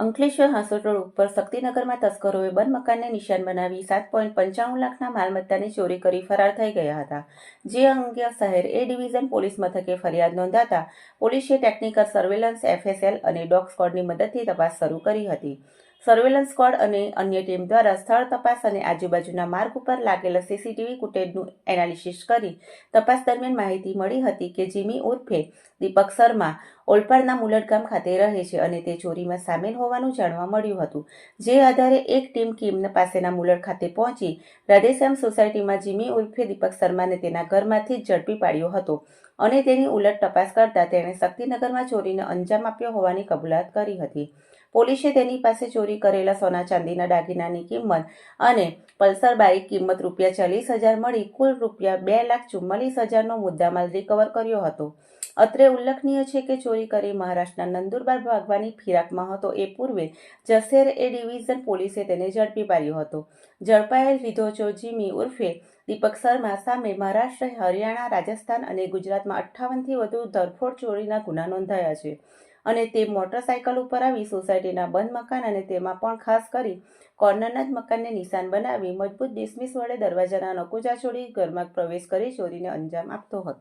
Ankleshwar Hansot road ઉપર શક્તિનગરમાં તસ્કરોએ બંધ મકાનને નિશાન બનાવી 7.95 લાખના માલમત્તાની ચોરી કરી ફરાર થઈ ગયા હતા. જે અંગે શહેર એ ડિવિઝન પોલીસ મથકે ફરિયાદ નોંધાતા પોલીસે ટેકનિકલ સર્વેલન્સ એફએસએલ અને ડોગ સ્ક્વોડની મદદથી તપાસ શરૂ કરી હતી. સર્વેલન્સ સ્ક્વોડ અને અન્ય ટીમ દ્વારા સ્થળ તપાસ અને આજુબાજુના માર્ગ ઉપર લાગેલા સીસીટીવી ફૂટેજનું એનાલિસિસ કરી તપાસ દરમિયાન માહિતી મળી હતી કે જીમી ઉર્ફે દીપક શર્મા ઓલપાડના મુલટ ગામ ખાતે રહે છે અને તે ચોરીમાં સામેલ હોવાનું જાણવા મળ્યું હતું. જે આધારે એક ટીમ કીમ પાસેના મુલટ ખાતે પહોંચી રાધેશ્યામ સોસાયટીમાં જીમી ઉર્ફે દીપક શર્માને તેના ઘરમાંથી જ ઝડપી પાડ્યો હતો અને તેની ઉલટ તપાસ કરતા તેણે શક્તિનગરમાં ચોરીને અંજામ આપ્યો હોવાની કબૂલાત કરી હતી. પોલીસે તેની પાસે ચોરી કરેલા સોના ચાંદીના દાગીનાની કિંમત અને પલ્સર બાઇક કિંમત ₹40,000 મળી કુલ ₹2,44,000નો મુદ્દામાલ રિકવર કર્યો હતો. અત્રે ઉલ્લેખનીય છે કે ચોરી કરી મહારાષ્ટ્રના નંદુરબાર ભાગવાની ફિરાકમાં હતો એ પૂર્વે જસેર એ ડિવિઝન પોલીસે તેને ઝડપી પાડ્યો હતો. ઝડપાયેલ વિધોચો જીમી ઉર્ફે દીપક શર્મા સામે મહારાષ્ટ્ર, હરિયાણા, રાજસ્થાન અને ગુજરાતમાં 58થી વધુ ધરફોડ ચોરીના ગુના નોંધાયા છે અને તે મોટરસાયકલ ઉપર આવી સોસાયટીના બંધ મકાન અને તેમાં પણ ખાસ કરી કોર્નરના જ મકાનને નિશાન બનાવી મજબૂત ડિસમિસ વડે દરવાજાના નકુચા છોડી ઘરમાં પ્રવેશ કરી ચોરીને અંજામ આપતો હતો.